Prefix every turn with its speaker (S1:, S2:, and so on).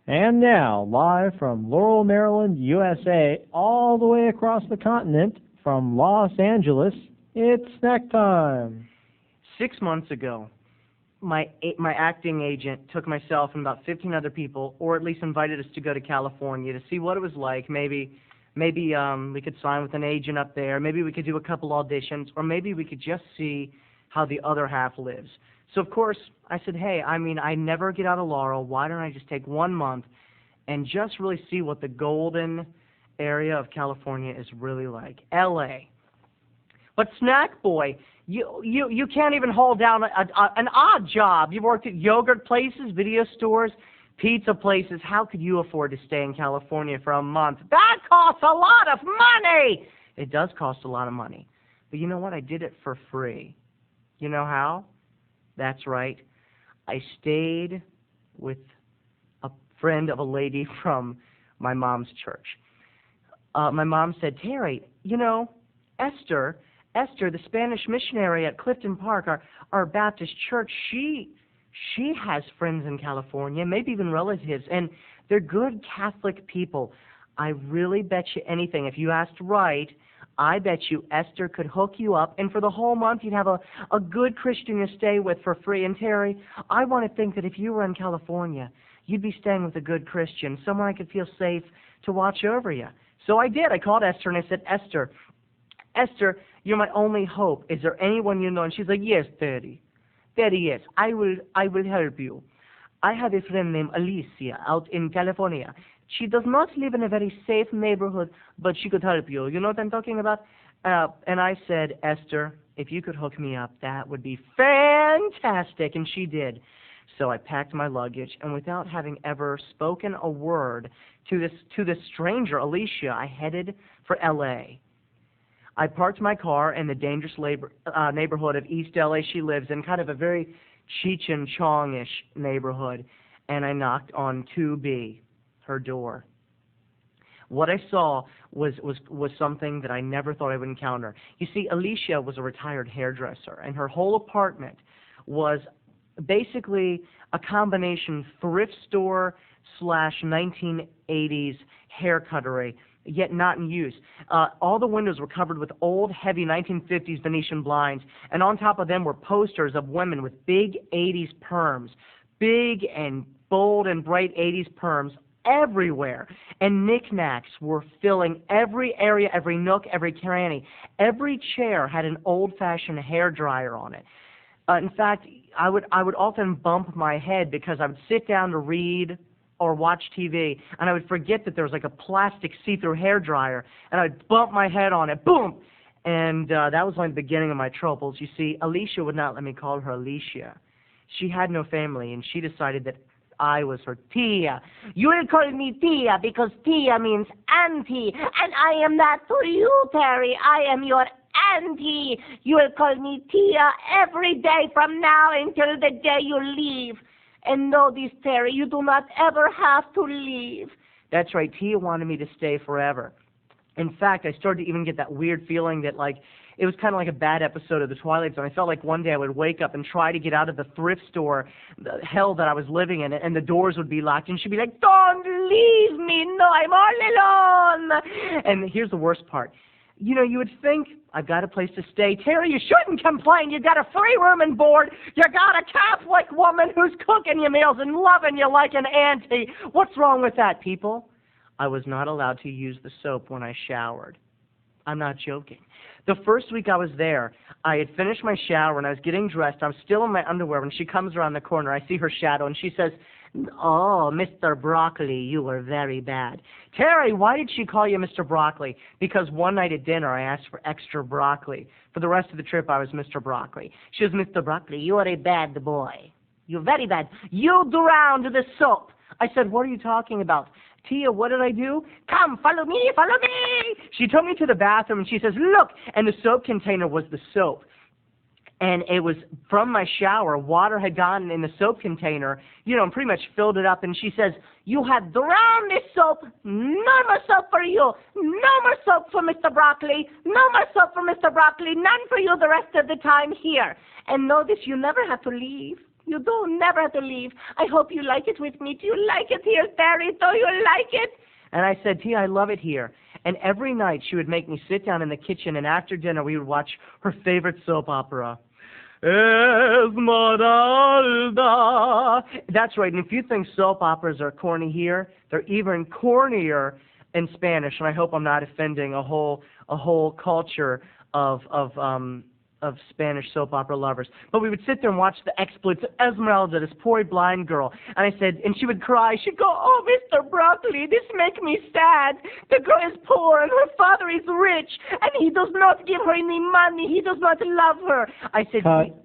S1: And now, live from Laurel, Maryland, USA, all the way across the continent from Los Angeles, it's snack time.
S2: 6 months ago, my acting agent took myself and about 15 other people, or at least invited us to go to California to see what it was like. Maybe we could sign with an agent up there. Maybe we could do a couple auditions, or maybe we could just see how the other half lives. So, of course, I said, hey, I never get out of Laurel. Why don't I just take 1 month and just really see what the golden area of California is really like? L.A. But Snackboy, you can't even hold down an odd job. You worked at yogurt places, video stores, pizza places. How could you afford to stay in California for a month? That costs a lot of money! It does cost a lot of money. But you know what? I did it for free. You know how? That's right. I stayed with a friend of a lady from my mom's church. My mom said, Terry, you know, Esther, the Spanish missionary at Clifton Park, our Baptist church, she has friends in California, maybe even relatives, and they're good Catholic people. I really bet you anything, if you asked right, I bet you Esther could hook you up, and for the whole month you'd have a good Christian to stay with for free. And Terry, I want to think that if you were in California, you'd be staying with a good Christian, someone I could feel safe to watch over you. So I did. I called Esther and I said, Esther, you're my only hope. Is there anyone you know? And she's like, yes, Terry, yes, I will help you. I have a friend named Alicia out in California. She does not live in a very safe neighborhood, but she could help you. You know what I'm talking about? And I said, Esther, if you could hook me up, that would be fantastic. And she did. So I packed my luggage, and without having ever spoken a word to this stranger, Alicia, I headed for L.A. I parked my car in the dangerous neighborhood of East L.A. she lives in, kind of a very Cheech and Chong-ish neighborhood, and I knocked on 2B, her door. What I saw was something that I never thought I would encounter. You see, Alicia was a retired hairdresser, and her whole apartment was basically a combination thrift store / 1980s hair cuttery, yet not in use. All the windows were covered with old, heavy 1950s Venetian blinds, and on top of them were posters of women with big 80s perms, big and bold and bright 80s perms everywhere, and knickknacks were filling every area, every nook, every cranny. Every chair had an old-fashioned hair dryer on it. In fact, I would often bump my head because I would sit down to read or watch TV, and I would forget that there was like a plastic see-through hair dryer, and I would bump my head on it, boom! And that was like the beginning of my troubles. You see, Alicia would not let me call her Alicia. She had no family, and she decided that I was her Tia. You will call me Tia because Tia means auntie, and I am that to you, Terry. I am your auntie. You will call me Tia every day from now until the day you leave. And know this, Terry, you do not ever have to leave. That's right, Tia wanted me to stay forever. In fact, I started to even get that weird feeling that, like, it was kind of like a bad episode of The Twilight Zone. I felt like one day I would wake up and try to get out of the thrift store, the hell that I was living in, and the doors would be locked, and she'd be like, don't leave me, no, I'm all alone. And here's the worst part. You know, you would think, I've got a place to stay. Terry, you shouldn't complain. You got a free room and board. You got a Catholic woman who's cooking your meals and loving you like an auntie. What's wrong with that, people? I was not allowed to use the soap when I showered. I'm not joking. The first week I was there, I had finished my shower and I was getting dressed. I was still in my underwear when she comes around the corner. I see her shadow and she says, oh, Mr. Broccoli, you were very bad. Terry, why did she call you Mr. Broccoli? Because one night at dinner I asked for extra broccoli. For the rest of the trip I was Mr. Broccoli. She was, Mr. Broccoli, you are a bad boy. You're very bad. You drowned the soap. I said, what are you talking about? Tia, what did I do? Come, follow me, follow me. She took me to the bathroom and she says, look, and the soap container was the soap. And it was from my shower. Water had gone in the soap container, you know, and pretty much filled it up. And she says, you have drowned this soap. No more soap for you. No more soap for Mr. Broccoli. No more soap for Mr. Broccoli. None for you the rest of the time here. And know this, you never have to leave.
S3: You don't never have to leave. I hope you like it with me. Do you like it here, Terry? Do you like it?
S2: And I said, Tia, I love it here. And every night she would make me sit down in the kitchen, and after dinner we would watch her favorite soap opera. Esmeralda. That's right. And if you think soap operas are corny here, they're even cornier in Spanish. And I hope I'm not offending a whole culture of Spanish soap opera lovers. But we would sit there and watch the exploits of Esmeralda, this poor blind girl. And I said, and she would cry. She'd go, "Oh, Mr. Broccoli, this makes me sad. The girl is poor and her father is rich, and he does not give her any money. He does not love her." I said,
S1: Cut.